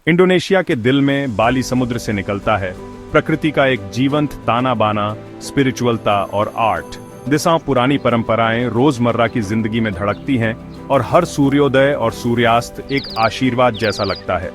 Indonesia के दिल में बाली समुद्र से निकलता है, प्रकृति का एक जीवंत ताना बाना, स्पिरिचुअलता और आर्ट। दिशाओं पुरानी परंपराएं रोजमर्रा की जिंदगी में धड़कती हैं और हर सूर्योदय और सूर्यास्त एक आशीर्वाद जैसा लगता है।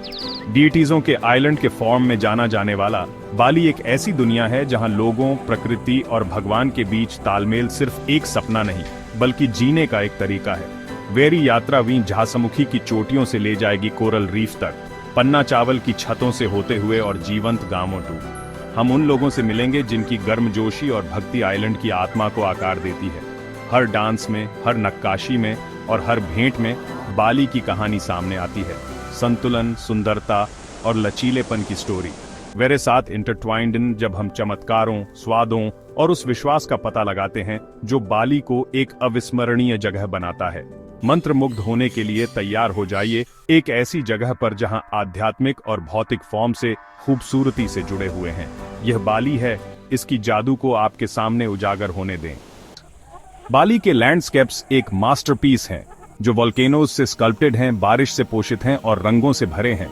डीटीजों के आइलैंड के फॉर्म में जाना जाने वाला बाली एक ऐसी दुनिया है जहां लोगों, प्रकृति और भगवान के बीच तालमेल सिर्फ एक सपना नहीं बल्कि जीने का एक तरीका है। वेरी यात्रा वी झासमुखी की चोटियों से ले जाएगी कोरल रीफ तक, पन्ना चावल की छतों से होते हुए और जीवंत गांवों तक। हम उन लोगों से मिलेंगे जिनकी गर्मजोशी और भक्ति आइलैंड की आत्मा को आकार देती है। हर डांस में, हर नक्काशी में और हर भेंट में बाली की कहानी सामने आती है। संतुलन, सुंदरता और लचीलेपन की स्टोरी मेरे साथ इंटरट्वाइंड इन, जब हम चमत्कारों, स्वादों और उस विश्वास का पता लगाते हैं जो बाली को एक अविस्मरणीय जगह बनाता है। मंत्रमुग्ध होने के लिए तैयार हो जाइए एक ऐसी जगह पर जहां आध्यात्मिक और भौतिक फॉर्म से खूबसूरती से जुड़े हुए हैं। यह बाली है, इसकी जादू को आपके सामने उजागर होने दें। बाली के लैंडस्केप्स एक मास्टरपीस हैं, जो वोल्केनोज से स्कल्प्टेड हैं, बारिश से पोषित हैं और रंगों से भरे हैं।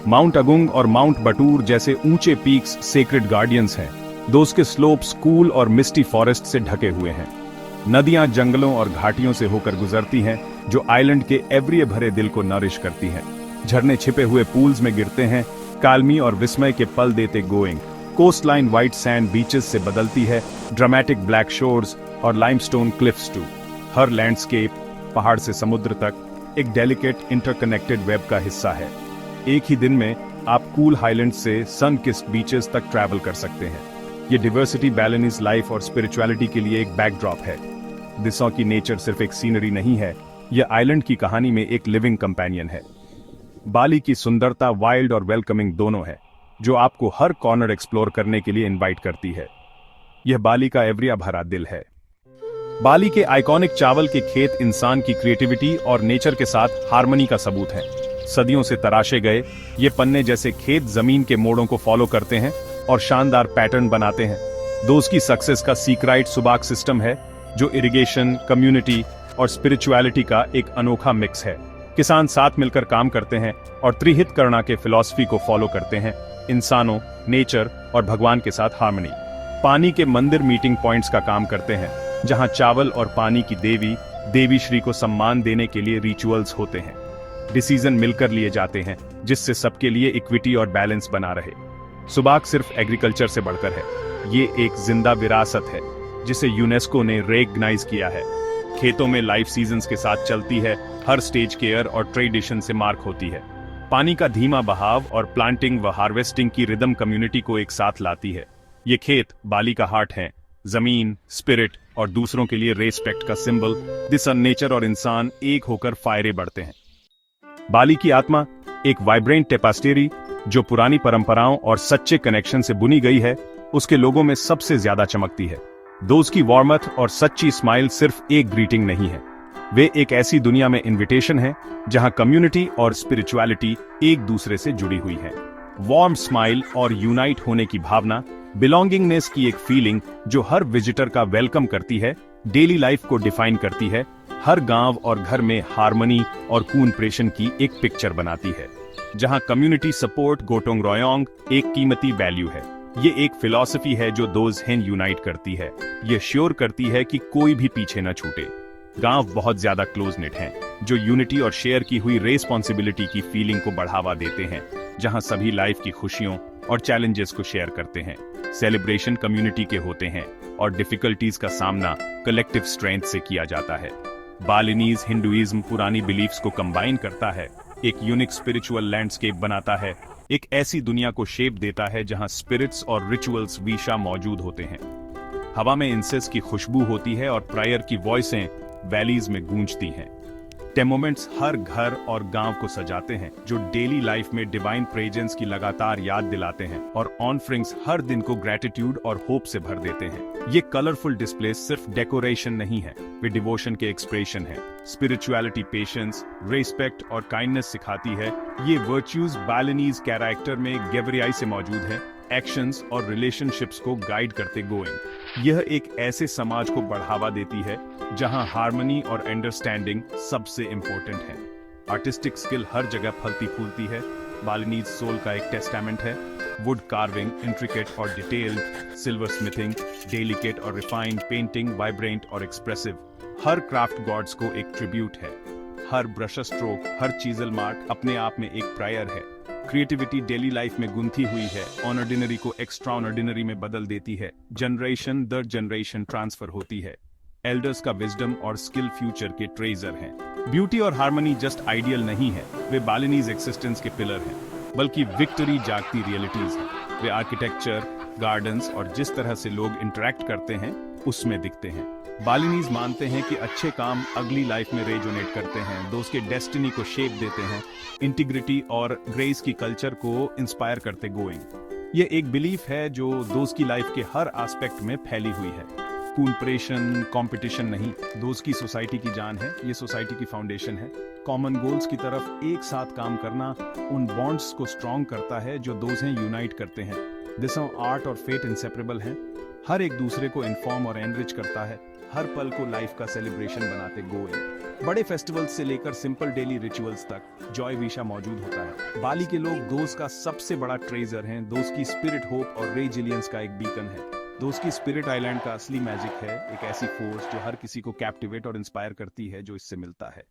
माउंट अगुंग और माउंट बटूर जैसे ऊंचे पीक्स सेक्रेड गार्डियंस हैं, दोस्त के स्लोप्स कूल और मिस्टी फॉरेस्ट से ढके हुए हैं। नदियां जंगलों और घाटियों से होकर गुजरती हैं, जो आइलैंड के एवरिये भरे दिल को नरिश करती हैं। झरने छिपे हुए पूल्स में गिरते हैं, काल्मी और विस्मय के पल देते गोइंग। Coast line white sand beaches से बदलती है, ड्रामेटिक ब्लैक शोर्स और लाइमस्टोन क्लिफ्स टू। हर लैंडस्केप, पहाड़ से समुद्र तक, एक डेलिकेट इंटरकनेक्टेड वेब का हिस्सा है। एक ही दिन में आप कूल हाईलैंड से सन किस्ड बीचेस तक ट्रैवल कर सकते हैं। ये डिवर्सिटी बैलेंस लाइफ और स्पिरिचुअलिटी के लिए एक बैकड्रॉप है। दिशा की नेचर सिर्फ एक सीनरी नहीं है, यह आइलैंड की कहानी में एक लिविंग कंपेनियन है। बाली की सुंदरता वाइल्ड और वेलकमिंग दोनों है, जो आपको हर कॉर्नर एक्सप्लोर करने के लिए इनवाइट करती है। यह बाली का एवरिया भरा दिल है। बाली के आइकॉनिक चावल के खेत इंसान की क्रिएटिविटी और नेचर के साथ हार्मनी का सबूत है। सदियों से तराशे गए ये पन्ने जैसे खेत जमीन के मोड़ों को फॉलो करते हैं और शानदार पैटर्न बनाते हैं। दोस्त की सक्सेस का सीक्रेट सुबाक सिस्टम है, जो इरिगेशन, कम्युनिटी और स्पिरिचुअलिटी का एक अनोखा मिक्स है। किसान साथ मिलकर काम करते हैं और त्रिहित करना के फिलॉसफी को फॉलो करते हैं, इंसानों, नेचर और भगवान के साथ हार्मनी। पानी के मंदिर मीटिंग पॉइंट्स का काम करते हैं, जहां चावल और पानी की देवी श्री को सम्मान देने के लिए रिचुअल्स होते हैं। डिसीजन मिलकर लिए जाते हैं, जिससे सबके लिए इक्विटी और बैलेंस बना रहे। सुबाक सिर्फ एग्रीकल्चर से बढ़कर है, ये एक जिंदा विरासत है जिसे यूनेस्को ने रिकॉग्नाइज किया है। खेतों में लाइफ सीजन्स के साथ चलती है, हर स्टेज केयर और ट्रेडिशन से मार्क होती है। पानी का धीमा बहाव और प्लांटिंग व हार्वेस्टिंग की रिदम कम्युनिटी को एक साथ लाती है। ये खेत बाली का हार्ट है, जमीन, स्पिरिट और दूसरों के लिए रेस्पेक्ट का सिंबल। दिस नेचर और इंसान एक होकर फायरे बढ़ते हैं। बाली की आत्मा एक वाइब्रेंट टेपेस्ट्री जो पुरानी परंपराओं और सच्चे कनेक्शन से बुनी गई है, उसके लोगों में सबसे ज्यादा चमकती है। दोस्त की वार्मथ और सच्ची स्माइल सिर्फ एक ग्रीटिंग नहीं है, वे एक ऐसी दुनिया में इनविटेशन है जहां कम्युनिटी और स्पिरिचुअलिटी एक दूसरे से जुड़ी हुई है। वार्म स्माइल और यूनाइट होने की भावना, बिलोंगिंगनेस की एक फीलिंग जो हर विजिटर का वेलकम करती है, डेली लाइफ को डिफाइन करती है, हर गांव और घर में हार्मनी और कूनप्रेशन की एक पिक्चर बनाती है। जहां कम्युनिटी सपोर्ट गोटोंग रोयोंग एक कीमती वैल्यू है। ये एक फिलॉसफी है जो दोज हैं यूनाइट करती है। ये श्योर करती है कि कोई भी पीछे न छूटे। गांव बहुत ज्यादा क्लोज निट हैं, जो यूनिटी और शेयर की हुई रेस्पॉन्सिबिलिटी की फीलिंग को बढ़ावा देते हैं, जहां सभी लाइफ की खुशियों और चैलेंजेस को शेयर करते हैं। सेलिब्रेशन कम्युनिटी के होते हैं और डिफिकल्टीज का सामना कलेक्टिव स्ट्रेंथ से किया जाता है। बालिनीज हिंदुइज्म पुरानी बिलीफ्स को कंबाइन करता है, एक यूनिक स्पिरिचुअल लैंडस्केप बनाता है, एक ऐसी दुनिया को शेप देता है जहां स्पिरिट्स और रिचुअल्स वीशा मौजूद होते हैं। हवा में इंसेंस की खुशबू होती है और प्रायर की वॉइसें वैलीज में गूंजती हैं। टेमोमेंट्स हर घर और गांव को सजाते हैं, जो डेली लाइफ में डिवाइन प्रेजेंस की लगातार याद दिलाते हैं, और ऑनफ्रिंग्स हर दिन को ग्रेटिट्यूड और होप से भर देते हैं। ये कलरफुल डिस्प्ले सिर्फ डेकोरेशन नहीं है, वे डिवोशन के एक्सप्रेशन है। स्पिरिचुअलिटी पेशेंस, रेस्पेक्ट और काइंडनेस सिखाती है। ये वर्च्यूज बालिनीज कैरेक्टर में गेवरियाई से मौजूद है, एक्शंस और रिलेशनशिप्स को गाइड करते गोइंग। यह एक ऐसे समाज को बढ़ावा देती है जहां हार्मनी और अंडरस्टैंडिंग सबसे इंपॉर्टेंट है। आर्टिस्टिक स्किल हर जगह फलती फूलती है, बालिनीज सोल का एक टेस्टामेंट है। वुड कार्विंग, इंट्रिकेट और डिटेल्ड, सिल्वर स्मिथिंग, डेलिकेट और रिफाइंड पेंटिंग, वाइब्रेंट और एक्सप्रेसिव। हर क्राफ्ट गॉड्स को एक ट्रिब्यूट है। हर ब्रश स्ट्रोक, हर चीजल मार्क अपने आप में एक प्रायर है। क्रिएटिविटी डेली लाइफ में गुंथी हुई है, ऑनऑर्डिनरी को एक्स्ट्रा ऑर्डिनरी में बदल देती है। जनरेशन दर जनरेशन ट्रांसफर होती है। एल्डर्स का विजडम और स्किल फ्यूचर के ट्रेजर हैं। ब्यूटी और हार्मनी जस्ट आइडियल नहीं है, वे बालिनीज एक्सिस्टेंस के पिलर हैं, बल्कि विक्टरी जागती रियलिटीज हैं। वे आर्किटेक्चर, गार्डन्स और जिस तरह से लोग इंटरेक्ट करते हैं उसमें दिखते हैं। बालिनीज मानते हैं कि अच्छे काम अगली लाइफ में रेजोनेट करते हैं, दोस्त के डेस्टिनी को शेप देते हैं, इंटीग्रिटी और ग्रेस की कल्चर को इंस्पायर करते गोइंग। ये एक बिलीफ है जो दोस्त की लाइफ के हर एस्पेक्ट में फैली हुई है। कॉम्परेशन, कंपटीशन नहीं, दोस्त की सोसाइटी की जान है, ये सोसाइटी की फाउंडेशन है। कॉमन गोल्स की तरफ एक साथ काम करना उन बॉन्ड्स को स्ट्रॉन्ग करता है जो दोस्त हैं यूनाइट करते हैं। दिस आर्ट और फेट इंसेपरेबल हैं, हर एक दूसरे को इन्फॉर्म और एनरिच करता है, हर पल को लाइफ का सेलिब्रेशन बनाते गोइंग। बड़े फेस्टिवल्स से लेकर सिंपल डेली रिचुअल्स तक जॉय विशा मौजूद होता है। बाली के लोग दोस्त का सबसे बड़ा ट्रेजर हैं। दोस्त की स्पिरिट, होप और रेजिलियंस का एक बीकन है। दोस्त की स्पिरिट आइलैंड का असली मैजिक है, एक ऐसी फोर्स जो हर किसी को कैप्टिवेट और इंस्पायर करती है जो इससे मिलता है।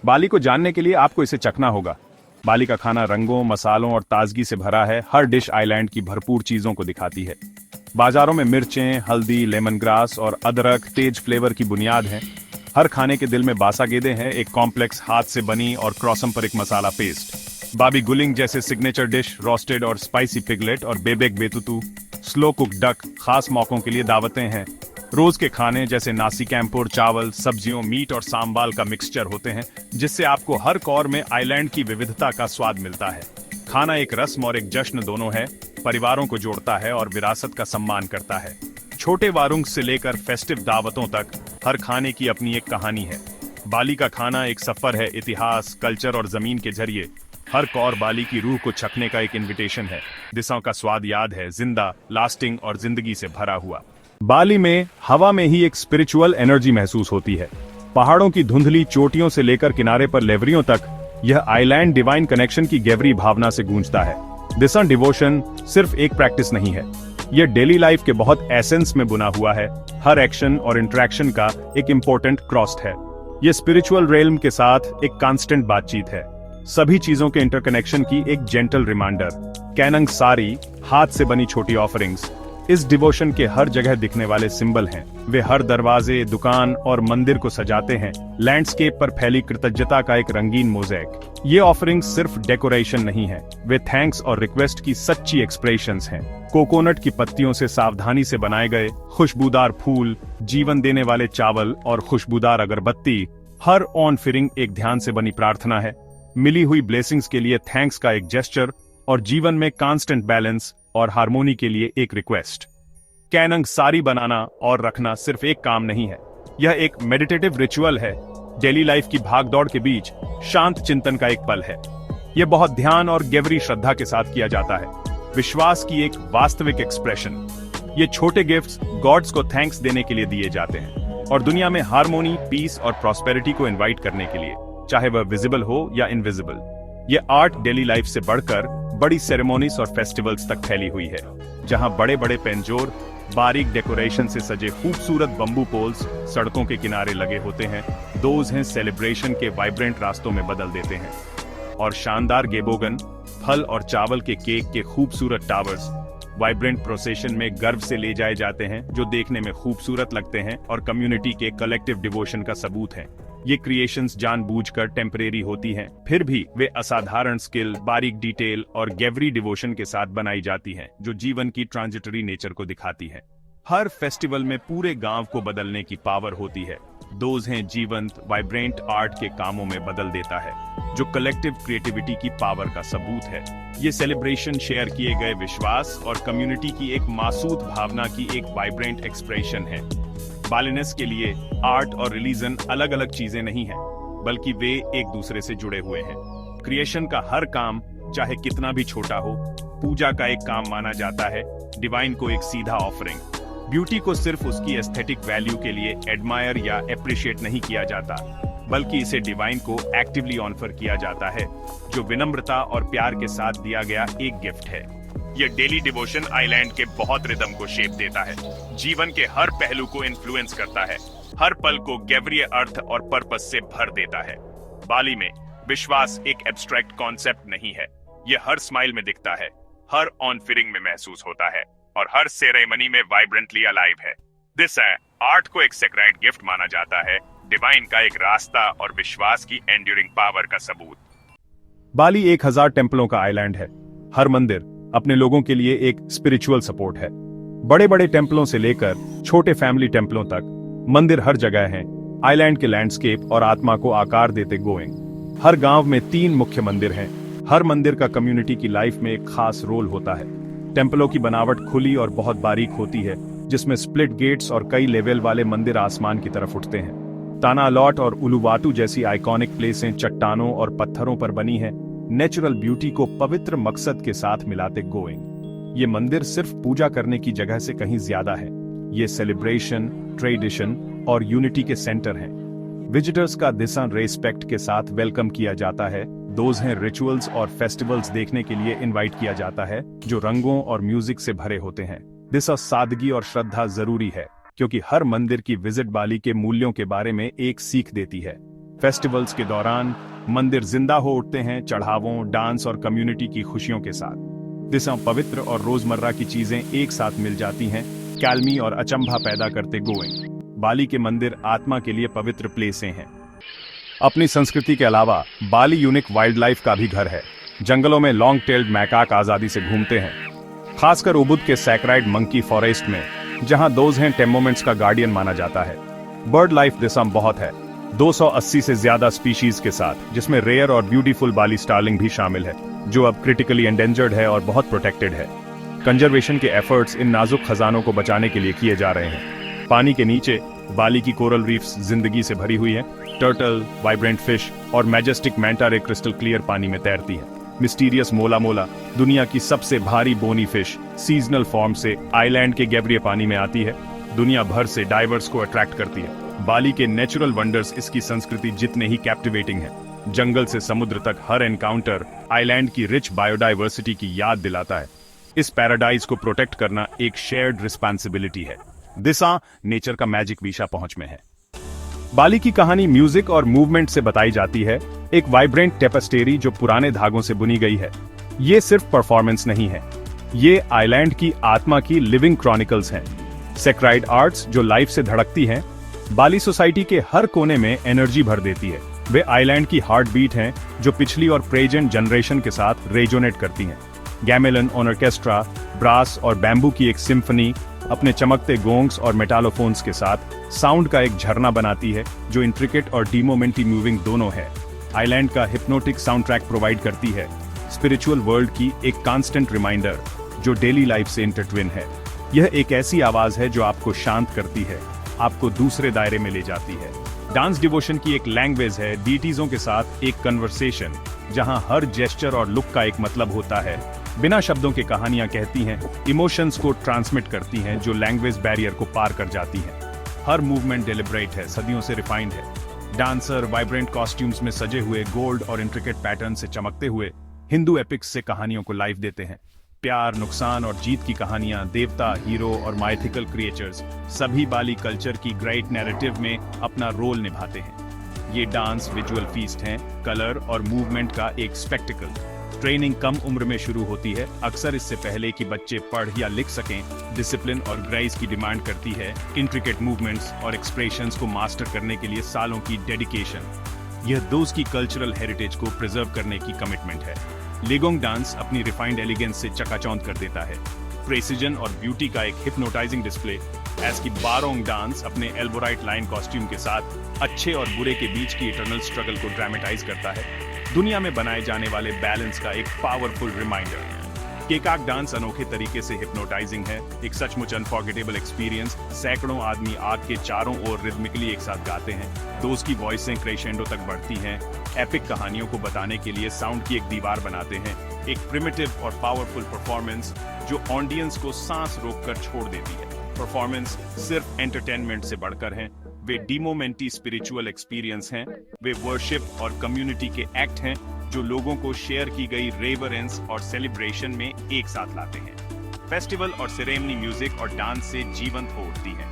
बाली को जानने के लिए आपको इसे चखना होगा। बाली का खाना रंगों, मसालों और ताजगी से भरा है। हर डिश आइलैंड की भरपूर चीजों को दिखाती है। बाजारों में मिर्चें, हल्दी, लेमन ग्रास और अदरक तेज फ्लेवर की बुनियाद हैं। हर खाने के दिल में बासा गेदे हैं, एक कॉम्प्लेक्स हाथ से बनी और क्रॉसम्परिक मसाला पेस्ट। बाबी गुलिंग जैसे सिग्नेचर डिश, रोस्टेड और स्पाइसी पिगलेट और बेबेक बेतुतू, स्लो कुक डक खास मौकों के लिए दावतें हैं। रोज के खाने जैसे नासी कैंपुर, चावल, सब्जियों, मीट और सांबाल का मिक्सचर होते हैं, जिससे आपको हर कौर में आइलैंड की विविधता का स्वाद मिलता है। खाना एक रस्म और एक जश्न दोनों है, परिवारों को जोड़ता है और विरासत का सम्मान करता है। छोटे वारुंग से लेकर फेस्टिव दावतों तक हर खाने की अपनी एक कहानी है। बाली का खाना एक सफर है, इतिहास, कल्चर और जमीन के जरिए। हर कौर बाली की रूह को छकने का एक इनविटेशन है। दिशाओं का स्वाद याद है, जिंदा, लास्टिंग और जिंदगी से भरा हुआ। बाली में हवा में ही एक स्पिरिचुअल एनर्जी महसूस होती है। पहाड़ों की धुंधली चोटियों से लेकर किनारे पर लेवरियों तक यह आइलैंड डिवाइन कनेक्शन की गहरी भावना से गूंजता है। दिस डिवोशन सिर्फ एक प्रैक्टिस नहीं है, यह डेली लाइफ के बहुत एसेंस में बुना हुआ है। हर एक्शन और इंटरेक्शन का एक इंपॉर्टेंट क्रॉस्ट है। यह स्पिरिचुअल रेल्म के साथ एक कांस्टेंट बातचीत है, सभी चीजों के इंटरकनेक्शन की एक जेंटल रिमाइंडर। कैनंग सारी, हाथ से बनी छोटी ऑफरिंग्स, इस डिवोशन के हर जगह दिखने वाले सिंबल हैं। वे हर दरवाजे, दुकान और मंदिर को सजाते हैं, लैंडस्केप पर फैली कृतज्ञता का एक रंगीन मोज़ेक। ये ऑफरिंग्स सिर्फ डेकोरेशन नहीं है, वे थैंक्स और रिक्वेस्ट की सच्ची एक्सप्रेशंस हैं। कोकोनट की पत्तियों से सावधानी से बनाए गए खुशबूदार फूल, जीवन देने वाले चावल और खुशबूदार अगरबत्ती, हर ऑन फिरिंग एक ध्यान से बनी प्रार्थना है। मिली हुई ब्लेसिंग्स के लिए थैंक्स का एक जेस्चर और जीवन में कांस्टेंट बैलेंस और हार्मोनी के लिए एक रिक्वेस्ट। कैनंग सारी बनाना और रखना सिर्फ एक काम नहीं है, यह एक मेडिटेटिव रिचुअल है। डेली लाइफ की भागदौड़ के बीच शांत चिंतन का एक पल है। यह बहुत ध्यान और गहरी श्रद्धा के साथ किया जाता है, विश्वास की एक वास्तविक एक्सप्रेशन। ये छोटे गिफ्ट्स गॉड्स को थैंक्स देने के लिए दिए जाते हैं और दुनिया में हार्मोनी, पीस और प्रॉस्पेरिटी को इनवाइट करने के लिए, चाहे वह विजिबल हो या इनविजिबल। यह आर्ट डेली लाइफ से बढ़कर बड़ी सेरेमोनीज और फेस्टिवल्स तक फैली हुई है, जहां बड़े बड़े पेंजोर, बारीक डेकोरेशन से सजे खूबसूरत बंबू पोल्स सड़कों के किनारे लगे होते हैं। दोज हैं सेलिब्रेशन के वाइब्रेंट रास्तों में बदल देते हैं। और शानदार गेबोगन, फल और चावल के केक के खूबसूरत टावर्स वाइब्रेंट प्रोसेशन में गर्व से ले जाए जाते हैं, जो देखने में खूबसूरत लगते हैं और कम्युनिटी के कलेक्टिव डिवोशन का सबूत हैं। ये क्रिएशंस जानबूझकर टेम्परेरी होती हैं, फिर भी वे असाधारण स्किल, बारीक डिटेल और गहरी डिवोशन के साथ बनाई जाती हैं, जो जीवन की ट्रांजिटरी नेचर को दिखाती हैं। हर फेस्टिवल में पूरे गांव को बदलने की पावर होती है। दोज हैं जीवंत, वाइब्रेंट आर्ट के कामों में बदल देता है, जो कलेक्टिव क्रिएटिविटी की पावर का सबूत है। ये सेलिब्रेशन शेयर किए गए विश्वास और कम्युनिटी की एक मासूद भावना की एक वाइब्रेंट एक्सप्रेशन है। बालिनेस के लिए आर्ट और रिलीजन अलग अलग चीजें नहीं हैं, बल्कि वे एक दूसरे से जुड़े हुए हैं। क्रिएशन का हर काम, चाहे कितना भी छोटा हो, पूजा का एक काम माना जाता है, डिवाइन को एक सीधा ऑफरिंग। ब्यूटी को सिर्फ उसकी एस्थेटिक वैल्यू के लिए एडमायर या एप्रिशिएट नहीं किया जाता, बल्कि इसे डिवाइन को एक्टिवली ऑफर किया जाता है, जो विनम्रता और प्यार के साथ दिया गया एक गिफ्ट है। यह डेली डिवोशन आइलैंड के बहुत रिदम को शेप देता है, जीवन के हर पहलू को इन्फ्लुएंस करता है, हर पल को गैवरीय अर्थ और पर्पस से भर देता है। बाली में विश्वास एक एब्स्ट्रैक्ट कॉन्सेप्ट नहीं है, यह हर स्माइल में दिखता है, हर ऑन फिरिंग में महसूस होता है और हर सेरेमनी में वाइब्रेंटली अलाइव है। दिस है आर्ट को एक सेक्रेड गिफ्ट माना जाता है, डिवाइन का एक रास्ता और विश्वास की एंड्यूरिंग पावर का सबूत। बाली 1000 टेम्पलों का आइलैंड है। हर मंदिर अपने लोगों के लिए एक स्पिरिचुअल सपोर्ट है। बड़े बड़े टेम्पलों से लेकर छोटे फैमिली टेम्पलों तक मंदिर हर जगह हैं, आइलैंड के लैंडस्केप और आत्मा को आकार देते गोइंग। हर गांव में 3 मुख्य मंदिर हैं। हर मंदिर का कम्युनिटी की लाइफ में एक खास रोल होता है। टेम्पलों की बनावट खुली और बहुत बारीक होती है, जिसमें स्प्लिट गेट्स और कई लेवल वाले मंदिर आसमान की तरफ उठते हैं। तानालॉट और उलुवाटू जैसी आइकॉनिक प्लेसें चट्टानों और पत्थरों पर बनी हैं, नेचुरल ब्यूटी को पवित्र मकसद के साथ मिलाते गोइंग। ये मंदिर सिर्फ पूजा करने की जगह से कहीं ज्यादा है, ये सेलिब्रेशन, ट्रेडिशन और यूनिटी के सेंटर हैं। विजिटर्स का दिशा रेस्पेक्ट के साथ वेलकम किया जाता है। दोज हैं रिचुअल्स और फेस्टिवल्स देखने के लिए इनवाइट किया जाता है, जो रंगों और म्यूजिक से भरे होते हैं। दिशा सादगी और श्रद्धा जरूरी है, क्योंकि हर मंदिर की विजिट बाली के मूल्यों के बारे में एक सीख देती है। फेस्टिवल्स के दौरान मंदिर जिंदा हो उठते हैं, चढ़ावों, डांस और कम्युनिटी की खुशियों के साथ। दिशा पवित्र और रोजमर्रा की चीजें एक साथ मिल जाती हैं, कैल्मी और अचंभा पैदा करते गोइंग। बाली के मंदिर आत्मा के लिए पवित्र प्लेसें हैं। अपनी संस्कृति के अलावा बाली यूनिक वाइल्ड लाइफ का भी घर है। जंगलों में लॉन्ग टेल्ड मैकाक आजादी से घूमते हैं, खासकर उबुद के सैक्राइड मंकी फॉरेस्ट में, जहां दोज हैं टेम्पोमेंट्स का गार्डियन माना जाता है। बर्ड लाइफ दिसम बहुत है, 280 से ज्यादा स्पीशीज के साथ, जिसमें रेयर और ब्यूटीफुल बाली स्टार्लिंग भी शामिल है, जो अब क्रिटिकली एंडेंजर्ड है और बहुत प्रोटेक्टेड है। कंजर्वेशन के एफर्ट्स इन नाजुक खजानों को बचाने के लिए किए जा रहे हैं। पानी के नीचे बाली की कोरल रीफ्स जिंदगी से भरी हुई है। टर्टल, वाइब्रेंट फिश और मैजेस्टिक मैंटा रे क्रिस्टल क्लियर पानी में तैरती है। मिस्टीरियस मोला मोला, दुनिया की सबसे भारी बोनी फिश, सीजनल फॉर्म से आइलैंड के गैवरीय पानी में आती है, दुनिया भर से डाइवर्स को अट्रैक्ट करती है। बाली के नेचुरल वंडर्स इसकी संस्कृति जितने ही कैप्टिवेटिंग है। जंगल से समुद्र तक हर एनकाउंटर आइलैंड की रिच बायोडाइवर्सिटी की याद दिलाता है। इस पैराडाइज को प्रोटेक्ट करना एक शेयर्ड रिस्पॉन्सिबिलिटी है। दिशा नेचर का मैजिक विशा पहुंच में है। बाली की कहानी म्यूजिक और मूवमेंट से बताई जाती है, एक वाइब्रेंट टेपेस्टेरी जो पुराने धागों से बुनी गई है। ये सिर्फ परफॉर्मेंस नहीं है, ये आइलैंड की आत्मा की लिविंग क्रॉनिकल्स हैं। सेक्राइड आर्ट्स जो लाइफ से धड़कती हैं, बाली सोसाइटी के हर कोने में एनर्जी भर देती है। वे आइलैंड की हार्ट बीट हैं, जो पिछली और प्रेजेंट जनरेशन के साथ रेजोनेट करती हैं। गैमेलन ऑर्केस्ट्रा, ब्रास और बैम्बू की एक सिम्फनी अपने चमकते गोंग्स और मेटालोफोन्स के साथ साउंड का एक झरना बनाती है, जो इंट्रिकेट और डीमोमेंटी मूविंग दोनों है। आइलैंड का हिप्नोटिक साउंड ट्रैक प्रोवाइड करती है, स्पिरिचुअल वर्ल्ड की एक कांस्टेंट रिमाइंडर जो डेली लाइफ से इंटरट्विन है। यह एक ऐसी आवाज है जो आपको शांत करती है, आपको दूसरे दायरे में ले जाती है। डांस डिवोशन की एक लैंग्वेज है, डीटीजों के साथ एक कन्वर्सेशन, जहां हर जेस्चर और लुक का एक मतलब होता है। बिना शब्दों के कहानियां कहती हैं, इमोशंस को ट्रांसमिट करती हैं, जो लैंग्वेज बैरियर को पार कर जाती हैं। हर मूवमेंट डेलिब्रेट है, सदियों से रिफाइंड है। डांसर वाइब्रेंट कॉस्ट्यूम्स में सजे हुए, गोल्ड और इंट्रिकेट पैटर्न से चमकते हुए हिंदू एपिक्स से कहानियों को लाइव देते हैं। प्यार, नुकसान और जीत की कहानियां, देवता, हीरो और माइथिकल क्रिएचर्स सभी बाली कल्चर की ग्रेट नैरेटिव में अपना रोल निभाते हैं। ये डांस विजुअल फीस्ट हैं, कलर और मूवमेंट का एक स्पेक्टिकल। ट्रेनिंग कम उम्र में शुरू होती है, अक्सर इससे पहले कि बच्चे पढ़ या लिख सकें। डिसिप्लिन और ग्रेस की डिमांड करती है, इंट्रिकेट मूवमेंट्स और एक्सप्रेशंस को मास्टर करने के लिए सालों की डेडिकेशन। यह दोस्त की कल्चरल हेरिटेज को प्रिजर्व करने की कमिटमेंट है। लेगोंग डांस अपनी रिफाइंड एलिगेंस से चकाचौंध कर देता है, प्रेसिजन और ब्यूटी का एक हिप्नोटाइजिंग डिस्प्ले। एज की बारोंग डांस अपने एल्बोराइट लाइन कॉस्ट्यूम के साथ अच्छे और बुरे के बीच की इटर्नल स्ट्रगल को ड्रामेटाइज करता है, दुनिया में बनाए जाने वाले बैलेंस का एक पावरफुल रिमाइंडर। केकाक डांस अनोखे तरीके से हिप्नोटाइजिंग है, एक सचमुच अनफॉरगेटेबल एक्सपीरियंस। सैकड़ों आदमी आग के चारों ओर रिदमिकली एक साथ गाते हैं, दोस्त की वॉइसें क्रेशेंडो तक बढ़ती हैं। एपिक कहानियों को बताने के लिए साउंड की एक दीवार बनाते हैं, एक प्रिमिटिव और पावरफुल परफॉर्मेंस जो ऑडियंस को सांस रोककर छोड़ देती है। परफॉर्मेंस सिर्फ एंटरटेनमेंट से बढ़कर है, वे डीमोमेंटी स्पिरिचुअल एक्सपीरियंस हैं, वे वर्शिप और कम्युनिटी के एक्ट हैं जो लोगों को शेयर की गई रेवरेंस और सेलिब्रेशन में एक साथ लाते हैं। फेस्टिवल और सेरेमनी म्यूजिक और डांस से जीवंत हो उठती है,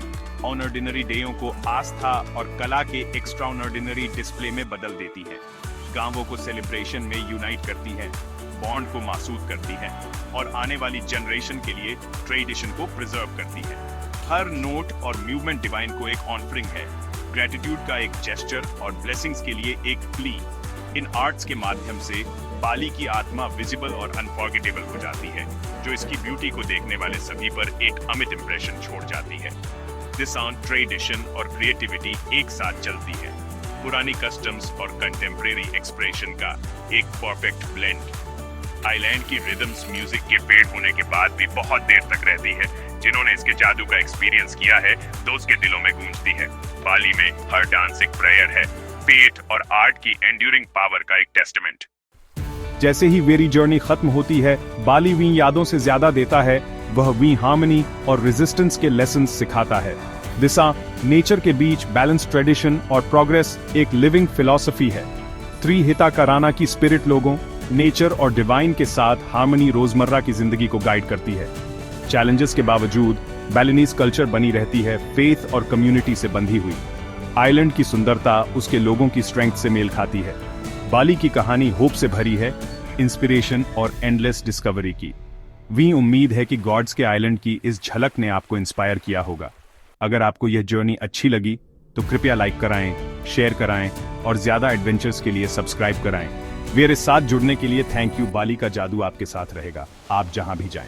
ऑनऑर्डिनरी डेयों को आस्था और कला के एक्स्ट्राऑर्डिनरी डिस्प्ले में बदल देती है, गांवों को सेलिब्रेशन में यूनाइट करती है, बॉन्ड को महसूस करती है और आने वाली जनरेशन के लिए ट्रेडिशन को प्रिजर्व करती है। हर नोट और मूवमेंट डिवाइन को एक ऑफरिंग है, ग्रेटिट्यूड का एक जेस्चर और ब्लेसिंग्स के लिए एक प्ली। इन आर्ट्स के माध्यम से बाली की आत्मा विजिबल और अनफॉरगेटेबल हो जाती है, जो इसकी ब्यूटी को देखने वाले सभी पर एक अमिट इंप्रेशन छोड़ जाती है। दिस ऑन ट्रेडिशन और क्रिएटिविटी एक साथ चलती है, पुरानी कस्टम्स और कंटेम्परेरी एक्सप्रेशन का एक परफेक्ट ब्लेंड। आइलैंड की रिदम्स म्यूजिक के पेड़ होने के बाद भी बहुत देर तक रहती है। जिन्होंने इसके जादू का एक्सपीरियंस किया है तो उसके दिलों में गूंजती है। बाली में हर डांस एक प्रेयर है, फेथ और आर्ट की एंड्यूरिंग पावर का एक टेस्टामेंट। जैसे ही वेरी जर्नी खत्म होती है, बाली वी यादों से ज्यादा देता है। वह वी हार्मनी और रेजिस्टेंस के लेसन्स सिखाता है। दिशा नेचर के बीच बैलेंस, ट्रेडिशन और प्रोग्रेस एक लिविंग फिलॉसफी है। त्रिहिता कराना की स्पिरिट लोगों, नेचर और डिवाइन के साथ हार्मनी रोजमर्रा की जिंदगी को गाइड करती है। चैलेंजेस के बावजूद बैलिनीज कल्चर बनी रहती है, फेथ और कम्युनिटी से बंधी हुई। आइलैंड की सुंदरता उसके लोगों की स्ट्रेंथ से मेल खाती है। बाली की कहानी होप से भरी है, इंस्पिरेशन और एंडलेस डिस्कवरी की। वी उम्मीद है कि गॉड्स के आइलैंड की इस झलक ने आपको इंस्पायर किया होगा। अगर आपको यह जर्नी अच्छी लगी तो कृपया लाइक कराएं, शेयर कराएं और ज्यादा एडवेंचर्स के लिए सब्सक्राइब कराएं। मेरे साथ जुड़ने के लिए थैंक यू। बाली का जादू आपके साथ रहेगा, आप जहां भी जाएं।